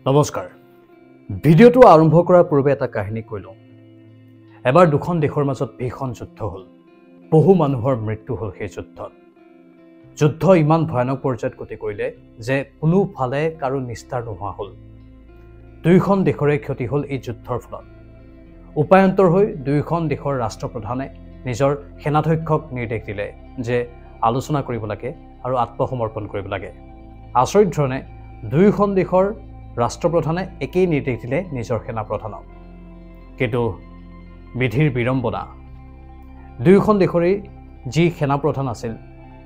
নমস্কাৰ ভিডিঅ'টো আৰম্ভ কৰাৰ পূৰ্বে এটা কাহিনী কৈ লওঁ এবাৰ দুখন দেশৰ মাজত ভীষণ যুদ্ধ হ'ল বহু মানুহৰ মৃত্যু হ'ল সেই যুদ্ধ ইমান ভয়ানক পৰ্যায়ত গতি কৰিলে যে কোনো ফালে কাৰো নিস্তাৰ নোহোৱা হ'ল দুইখন দেশৰে ক্ষতি হ'ল এই যুদ্ধৰ ফলত উপায়ন্তৰ হৈ দুইখন দেশৰ ৰাষ্ট্ৰপ্ৰধানে নিজৰ সেনাধ্যক্ষক নিৰ্দেশ দিলে যে আলোচনা কৰিব লাগে আৰু আত্মসমৰ্পণ কৰিব লাগে আচৰিত ধৰণে দুইখন দেশৰ ৰাষ্ট্ৰপ্ৰধানে একেই নিৰ্দেশ দিলে নিজৰ সেনাপ্ৰধানক কিন্তু বিধিৰ বিৰম্বনা দুইখন দেশৰে যি সেনাপ্ৰধান আছিল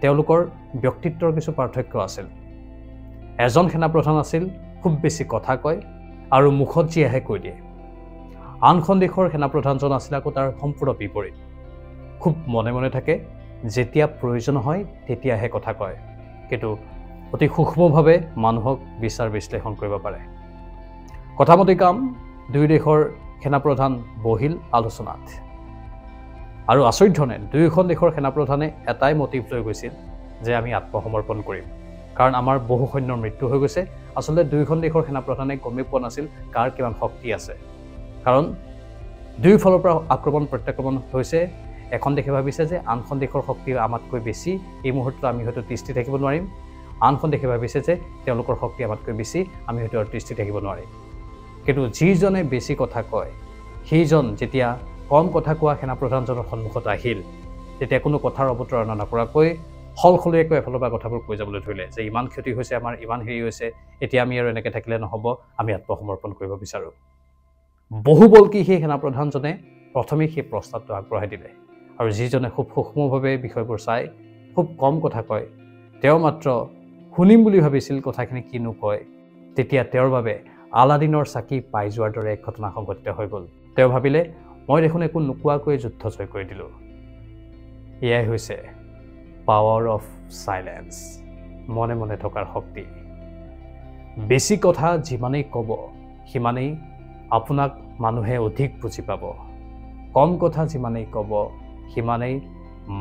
তেওঁলোকৰ ব্যক্তিত্বৰ কিছু পাৰ্থক্য আছিল এজন সেনাপ্ৰধান আছিল খুব বেছি কথা কয় আৰু মুখত যি আহে কৈ দিয়ে আনখন দেশৰ সেনাপ্ৰধানজন আছিল আকৌ তাৰ সম্পূৰ্ণ বিপৰীত খুব মনে মনে থাকে যেতিয়া প্ৰয়োজন হয় তেতিয়াহে কথা কয় কিন্তু অতি সূক্ষ্মভাৱে মানুহক বিচাৰ বিশ্লেষণ কৰিব পাৰে কথামতে কাম দুই দেশৰ সেনাপ্ৰধান বহিল আলোচনাত আৰু আচৰিত ধৰণে দুইখন দেশৰ সেনাপ্ৰধানে এটাই মটিভ লৈ গৈছিল যে আমি আত্মসমৰ্পণ কৰিম কাৰণ আমাৰ বহু সৈন্যৰ মৃত্যু হৈ গৈছে আসলে দুইখন দেশৰ সেনাপ্ৰধানে গমে পোৱা নাছিল কাৰ কিমান শক্তি আছে কাৰণ দুই ফালৰ পৰা আক্ৰমণ প্ৰত্যাক্ৰমণ হৈছে এখন দেশে ভাবিছে যে আনখন দেশৰ শক্তি আমাতকৈ বেছি এই মুহূৰ্তত আমি হয়তো তিষ্ঠি থাকিব নোৱাৰিম আনখন দেশে ভাবিছে যে তেওঁলোকৰ শক্তি আমাতকৈ বেছি আমি হয়তো তিষ্ঠি থাকিব নোৱাৰিম কিন্তু যিজনে বেছি কথা কয় সেইজন যেতিয়া কম কথা কোৱা সেনাপ্ৰধানজনৰ সন্মুখত আহিল তেতিয়া কোনো কথাৰ অৱতাৰণা নকৰাকৈ হলখলীয়াকৈ এফালৰ পৰা কথাবোৰ কৈ যাবলৈ ধৰিলে যে ইমান ক্ষতি হৈছে আমাৰ ইমান হেৰি হৈছে এতিয়া আমি আৰু এনেকৈ থাকিলে নহ'ব আমি আত্মসমৰ্পণ কৰিব বিচাৰোঁ বহু বলকি সেই সেনাপ্ৰধানজনে প্ৰথমেই সেই প্ৰস্তাৱটো আগবঢ়াই দিলে আৰু যিজনে খুব সূক্ষ্মভাৱে বিষয়বোৰ চাই খুব কম কথা কয় তেওঁ মাত্ৰ শুনিম বুলি ভাবিছিল কথাখিনি কিনো কয় তেতিয়া তেওঁৰ বাবে আলাদিনৰ চাকি পাই যোৱাৰ দৰে এক ঘটনা সংঘটিত হৈ গ'ল তেওঁ ভাবিলে মই দেখোন একো নোকোৱাকৈ যুদ্ধ জয় কৰি দিলোঁ এয়াই হৈছে পাৱাৰ অফ চাইলেন্স মনে মনে থকাৰ শক্তি বেছি কথা যিমানেই ক'ব সিমানেই আপোনাক মানুহে অধিক বুজি পাব কম কথা যিমানেই ক'ব সিমানেই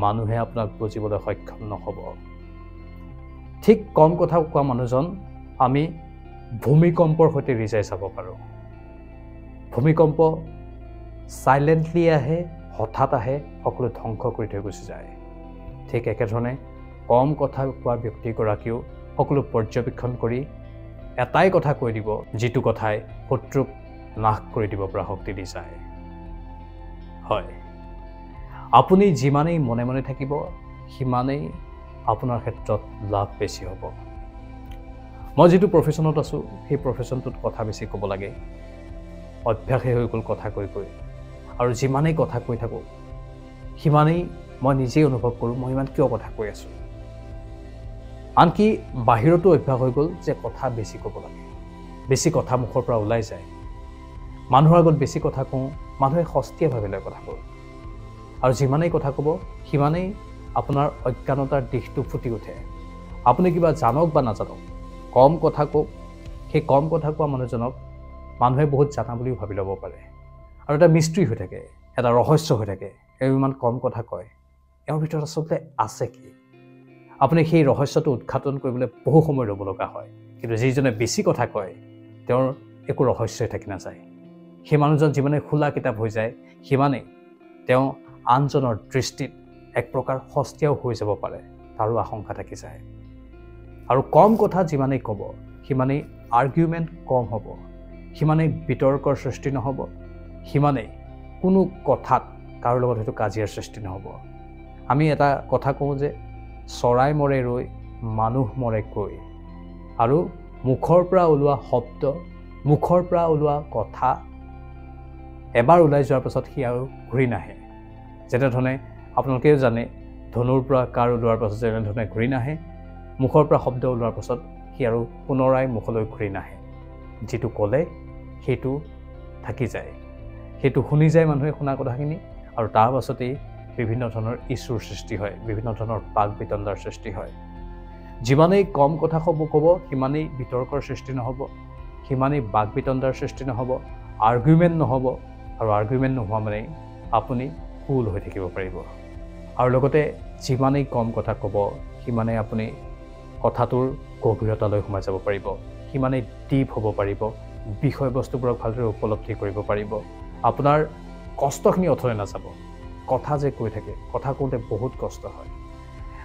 মানুহে আপোনাক বুজিবলৈ সক্ষম নহ'ব ঠিক কম কথা কোৱা মানুহজন আমি ভূমিকম্পৰ সৈতে ৰিজাই চাব পাৰোঁ ভূমিকম্প সাইলেন্টলি আহে হঠাৎ আহে সকলো ধ্বংস কৰি থৈ গুচি যায় ঠিক একেধৰণে কম কথা কোৱা ব্যক্তিগৰাকীও সকলো পৰ্যবেক্ষণ কৰি এটাই কথা কৈ দিব যিটো কথাই শত্ৰুক নাশ কৰি দিব পৰা শক্তি দি যায় হয় আপুনি যিমানেই মনে মনে থাকিব সিমানেই আপোনাৰ ক্ষেত্ৰত লাভ বেছি হ'ব মই যিটো প্ৰফেশ্যনত আছোঁ সেই প্ৰফেশ্যনটোত কথা বেছি ক'ব লাগে অভ্যাসে হৈ গ'ল কথা কৈ কৈ আৰু যিমানেই কথা কৈ থাকোঁ সিমানেই মই নিজেই অনুভৱ কৰোঁ মই ইমান কিয় কথা কৈ আছোঁ আনকি বাহিৰতো অভ্যাস হৈ গ'ল যে কথা বেছি ক'ব লাগে বেছি কথা মুখৰ পৰা ওলাই যায় মানুহৰ আগত বেছি কথা কওঁ মানুহে সস্তীয়াভাৱে লয় কথাবোৰ আৰু যিমানেই কথা ক'ব সিমানেই আপোনাৰ অজ্ঞানতাৰ দিশটো ফুটি উঠে আপুনি কিবা জানক বা নাজানক কম কথা কওক সেই কম কথা কোৱা মানুহজনক মানুহে বহুত জানা বুলিও ভাবি ল'ব পাৰে আৰু এটা মিষ্ট্ৰি হৈ থাকে এটা ৰহস্য হৈ থাকে এওঁ ইমান কম কথা কয় এওঁৰ ভিতৰত আচলতে আছে কি আপুনি সেই ৰহস্যটো উদ্ঘাটন কৰিবলৈ বহু সময় ল'ব লগা হয় কিন্তু যিজনে বেছি কথা কয় তেওঁৰ একো ৰহস্যই থাকি নাযায় সেই মানুহজন যিমানে খোলা কিতাপ হৈ যায় সিমানেই তেওঁ আনজনৰ দৃষ্টিত এক প্ৰকাৰ সস্তীয়াও হৈ যাব পাৰে তাৰো আশংকা থাকি যায় আৰু কম কথা যিমানেই ক'ব সিমানেই আৰ্গুমেণ্ট কম হ'ব সিমানেই বিতৰ্কৰ সৃষ্টি নহ'ব সিমানেই কোনো কথাত কাৰো লগত হয়তো কাজিয়াৰ সৃষ্টি নহ'ব আমি এটা কথা কওঁ যে চৰাই মৰে ৰৈ মানুহ মৰে কৈ আৰু মুখৰ পৰা ওলোৱা শব্দ মুখৰ পৰা ওলোৱা কথা এবাৰ ওলাই যোৱাৰ পাছত সি আৰু ঘূৰি নাহে যেনেধৰণে আপোনালোকেও জানে ধনুৰ পৰা কাঁড় ওলোৱাৰ পাছত যেনেধৰণে ঘূৰি নাহে মুখৰ পৰা শব্দ ওলোৱাৰ পাছত সি আৰু পুনৰাই মুখলৈ ঘূৰি নাহে যিটো ক'লে সেইটো থাকি যায় সেইটো শুনি যায় মানুহে শুনা কথাখিনি আৰু তাৰ পাছতেই বিভিন্ন ধৰণৰ ইছ্যুৰ সৃষ্টি হয় বিভিন্ন ধৰণৰ বাক বিতণ্ডাৰ সৃষ্টি হয় যিমানেই কম কথা ক'ব সিমানেই বিতৰ্কৰ সৃষ্টি নহ'ব সিমানেই বাক বিতণ্ডাৰ সৃষ্টি নহ'ব আৰ্গুমেণ্ট নহ'ব আৰু আৰ্গুমেণ্ট নোহোৱা মানে আপুনি কুল হৈ থাকিব পাৰিব আৰু লগতে যিমানেই কম কথা ক'ব সিমানেই আপুনি কথাটোৰ গভীৰতালৈ সোমাই যাব পাৰিব, সিমানেই ডিপ হ'ব পাৰিব, বিষয়বস্তুবোৰক ভালদৰে উপলব্ধি কৰিব পাৰিব। আপোনাৰ কষ্টখিনি অথলে নাযাব। কথা যে কৈ থাকে, কথা কওঁতে বহুত কষ্ট হয়,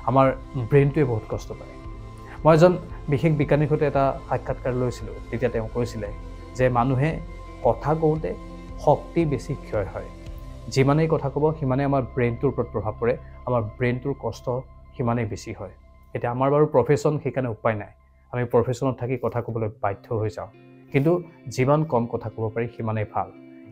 আমাৰ ব্ৰেইনটোৱে বহুত কষ্ট পায়। মই এজন বিশেষ বিজ্ঞানীৰ সৈতে এটা সাক্ষাৎকাৰ লৈছিলোঁ, তেতিয়া তেওঁ কৈছিলে যে মানুহে কথা কওঁতে শক্তি বেছি ক্ষয় হয়। যিমানেই কথা ক'ব সিমানেই আমাৰ ব্ৰেইনটোৰ ওপৰত প্ৰভাৱ পৰে, আমাৰ ব্ৰেইনটোৰ কষ্ট সিমানেই বেছি হয়। এতিয়া আমাৰ বাৰু প্ৰফেশ্যন, সেইকাৰণে উপায় নাই, আমি প্ৰফেশ্যনত থাকি কথা ক'বলৈ বাধ্য হৈ যাওঁ, কিন্তু যিমান কম কথা ক'ব পাৰি সিমানেই ভাল।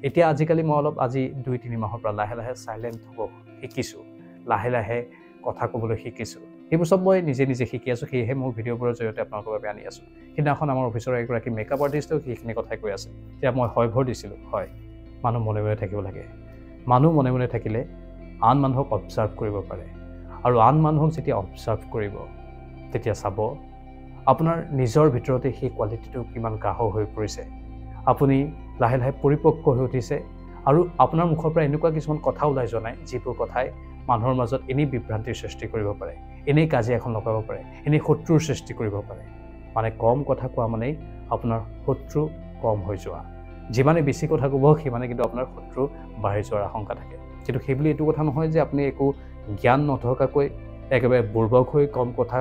এতিয়া আজিকালি মই আজি 2-3 মাহৰ পৰা লাহে লাহে চাইলেণ্ট হ'ব শিকিছোঁ, লাহে লাহে কথা ক'বলৈ শিকিছোঁ। সেইবোৰ চব মই নিজে শিকি আছোঁ, সেয়েহে মোৰ ভিডিঅ'বোৰৰ জৰিয়তে আপোনালোকৰ বাবে আনি আছোঁ। সেইদিনাখন আমাৰ অফিচৰ এগৰাকী মেকআপ আৰ্টিষ্টেও সেইখিনি কথাই কৈ আছে। তেতিয়া মই ভৰ দিছিলোঁ, হয়, মানুহ মনে মনে থাকিব লাগে। মানুহ মনে মনে থাকিলে আন মানুহক অবজাৰ্ভ কৰিব পাৰে, আৰু আন মানুহক যেতিয়া অবজাৰ্ভ কৰিব তেতিয়া চাব আপোনাৰ নিজৰ ভিতৰতে সেই কোৱালিটিটো কিমান গাঢ় হৈ পৰিছে। আপুনি লাহে লাহে পৰিপক্ক হৈ উঠিছে, আৰু আপোনাৰ মুখৰ পৰা এনেকুৱা কিছুমান কথা ওলাই যোৱা নাই যিবোৰ কথাই মানুহৰ মাজত এনেই বিভ্ৰান্তিৰ সৃষ্টি কৰিব পাৰে, এনেই কাজিয়া এখন লগাব পাৰে, এনেই শত্ৰুৰ সৃষ্টি কৰিব পাৰে। মানে কম কথা কোৱা মানেই আপোনাৰ শত্ৰু কম হৈ যোৱা। যিমানে বেছি কথা ক'ব সিমানে কিন্তু আপোনাৰ শত্ৰু বাঢ়ি যোৱাৰ আশংকা থাকে। কিন্তু সেইবুলি এইটো কথা নহয় যে আপুনি একো জ্ঞান নথকাকৈ একেবাৰে বুৰ্বক হৈ কম কথা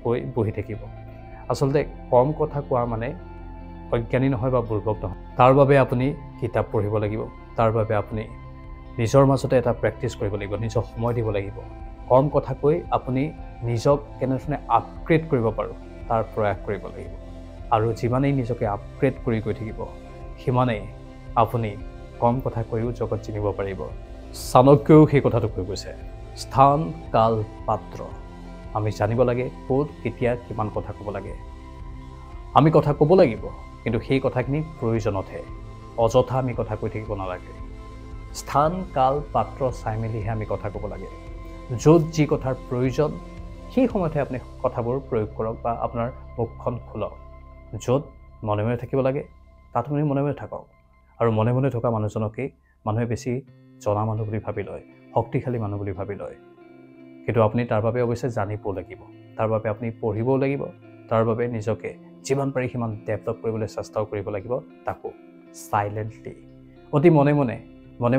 কৈ বহি থাকিব। আচলতে কম কথা কোৱা মানে অজ্ঞানী নহয় বা বুৰ্বক নহয়। তাৰ বাবে আপুনি কিতাপ পঢ়িব লাগিব, তাৰ বাবে আপুনি নিজৰ মাজতে এটা প্ৰেক্টিছ কৰিব লাগিব, নিজক সময় দিব লাগিব। কম কথা কৈ আপুনি নিজক কেনেধৰণে আপগ্ৰেড কৰিব পাৰোঁ তাৰ প্ৰয়াস কৰিব লাগিব, আৰু যিমানেই নিজকে আপগ্ৰেড কৰি গৈ থাকিব সিমানেই আপুনি কম কথা কৈও জগত চিনিব পাৰিব। চাণক্যও সেই কথাটো কৈ গৈছে, স্থান, কাল, পাত্ৰ। আমি জানিব লাগে ক'ত, কেতিয়া, কিমান কথা ক'ব লাগে। আমি কথা ক'ব লাগিব, কিন্তু সেই কথাখিনি প্ৰয়োজনতহে, অযথা আমি কথা কৈ থাকিব নালাগে। স্থান, কাল, পাত্ৰ চাই মেলিহে আমি কথা ক'ব লাগে। য'ত যি কথাৰ প্ৰয়োজন সেই সময়তহে আপুনি কথাবোৰ প্ৰয়োগ কৰক বা আপোনাৰ মুখখন খোলক। য'ত মনে মনে থাকিব লাগে তাত আপুনি মনে মনে থাকক, আৰু মনে মনে থকা মানুহজনকেই মানুহে বেছি জনা মানুহ বুলি ভাবি লয়, শক্তিশালী মানুহ বুলি ভাবি লয়। কিন্তু আপুনি তাৰ বাবে অৱশ্যে জানিব লাগিব, তাৰ বাবে আপুনি পঢ়িবও লাগিব, তাৰ বাবে নিজকে যিমান পাৰি সিমান ডেভেলপ কৰিবলৈ চেষ্টাও কৰিব লাগিব, তাকো চাইলেণ্টলি, অতি মনে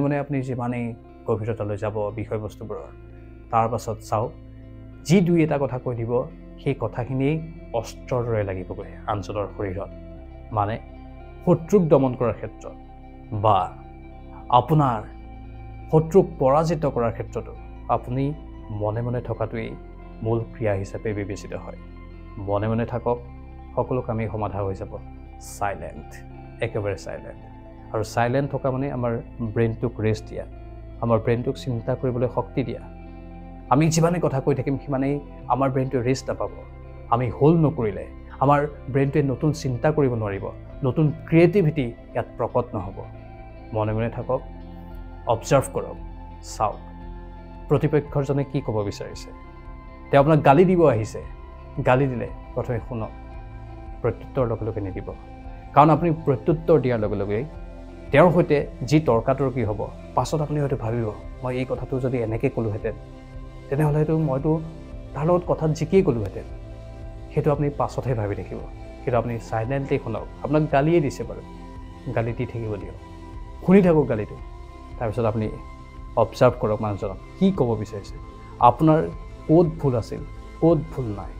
মনে আপুনি যিমানেই গভীৰতালৈ যাব বিষয়বস্তুবোৰৰ, তাৰ পাছত চাওক যি 2-এটা কথা কৈ দিব সেই কথাখিনিয়েই অস্ত্ৰৰ দৰে লাগিবগৈ আনজনৰ শৰীৰত। মানে শত্ৰুক দমন কৰাৰ ক্ষেত্ৰত বা আপোনাৰ শত্ৰুক পৰাজিত কৰাৰ ক্ষেত্ৰতো আপুনি মনে মনে থকাটোৱেই মূল ক্ৰিয়া হিচাপে বিবেচিত হয়। মনে মনে থাকক, সকলো কামেই সমাধা হৈ যাব। চাইলেণ্ট, একেবাৰে চাইলেণ্ট। আৰু চাইলেণ্ট থকা মানে আমাৰ ব্ৰেইনটোক ৰেষ্ট দিয়া, আমাৰ ব্ৰেইনটোক চিন্তা কৰিবলৈ শক্তি দিয়া। আমি যিমানেই কথা কৈ থাকিম সিমানেই আমাৰ ব্ৰেইনটোৱে ৰেষ্ট নাপাব। আমি হোল্ড নকৰিলে আমাৰ ব্ৰেইনটোৱে নতুন চিন্তা কৰিব নোৱাৰিব, নতুন ক্ৰিয়েটিভিটি ইয়াত প্ৰকট নহ'ব। মনে মনে থাকক, অবজাৰ্ভ কৰক, চাওক প্ৰতিপক্ষৰজনে কি ক'ব বিচাৰিছে। তেওঁ আপোনাক গালি দিব আহিছে, গালি দিলে প্ৰথমে শুনক, প্ৰত্যুত্তৰ লগে লগে নিদিব। কাৰণ আপুনি প্ৰত্যুত্তৰ দিয়াৰ লগে লগেই তেওঁৰ সৈতে যি তৰ্কাতৰ্কি হ'ব, পাছত আপুনি হয়তো ভাবিব মই এই কথাটো যদি এনেকৈ ক'লোহেঁতেন তেনেহ'লেতো মইতো তাৰ লগত কথাত জিকিয়ে ক'লোহেঁতেন। সেইটো আপুনি পাছতহে ভাবি থাকিব। কিন্তু আপুনি চাইলেণ্টলি শুনক, আপোনাক গালিয়ে দিছে বাৰু, গালি দি থাকিব দিয়ক, শুনি থাকক গালিটো। তাৰপিছত আপুনি অবজাৰ্ভ কৰক মানুহজনক কি ক'ব বিচাৰিছে, আপোনাৰ ক'ত ভুল আছিল, ক'ত ভুল নাই,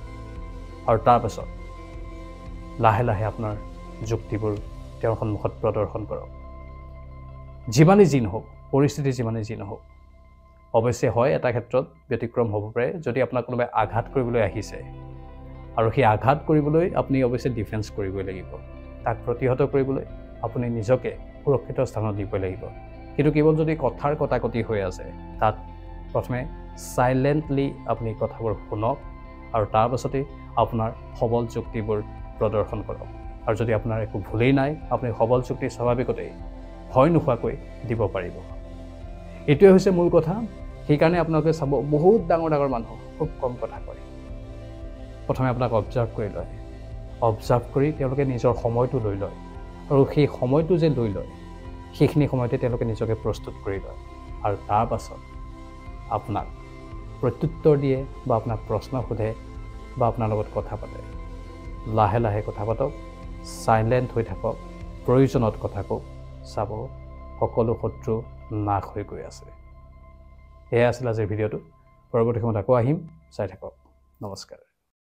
আৰু তাৰপাছত লাহে লাহে আপোনাৰ যুক্তিবোৰ তেওঁৰ সন্মুখত প্ৰদৰ্শন কৰক। যিমানেই যি নহওক, পৰিস্থিতি যিমানেই যি নহওক, অৱশ্যে হয় এটা ক্ষেত্ৰত ব্যতিক্ৰম হ'ব পাৰে, যদি আপোনাক কোনোবাই আঘাত কৰিবলৈ আহিছে আৰু সেই আঘাত কৰিবলৈ আপুনি অৱশ্যে ডিফেন্স কৰিবই লাগিব, তাক প্ৰতিহত কৰিবলৈ আপুনি নিজকে সুৰক্ষিত স্থানত দিবই লাগিব। কিন্তু কেৱল যদি কথাৰ কটাকটি হৈ আছে, তাত প্ৰথমে চাইলেণ্টলি আপুনি কথাবোৰ শুনক, আৰু তাৰ পাছতেই আপোনাৰ সবল যুক্তিবোৰ প্ৰদৰ্শন কৰক। আৰু যদি আপোনাৰ একো ভুলেই নাই, আপুনি সবল যুক্তি স্বাভাৱিকতেই ভয় নোখোৱাকৈ দিব পাৰিব। এইটোৱে হৈছে মূল কথা। সেইকাৰণে আপোনালোকে চাব বহুত ডাঙৰ ডাঙৰ মানুহ খুব কম কথা কয়। প্ৰথমে আপোনাক অবজাৰ্ভ কৰি লয়, অবজাৰ্ভ কৰি তেওঁলোকে নিজৰ সময়টো লৈ লয়, আৰু সেই সময়টো যে লৈ লয় সেইখিনি সময়তে তেওঁলোকে নিজকে প্ৰস্তুত কৰি লয়, আৰু তাৰ পাছত আপোনাক প্ৰত্যুত্তৰ দিয়ে বা আপোনাক প্ৰশ্ন সোধে বা আপোনাৰ লগত কথা পাতে। লাহে লাহে কথা পাতক, চাইলেণ্ট হৈ থাকক, প্ৰয়োজনত কথা কওক, চাব সকলো শত্ৰু নাশ হৈ গৈ আছে। এয়া আছিল আজিৰ ভিডিঅ'টো। পৰৱৰ্তী সময়ত আকৌ আহিম, চাই থাকক। নমস্কাৰ।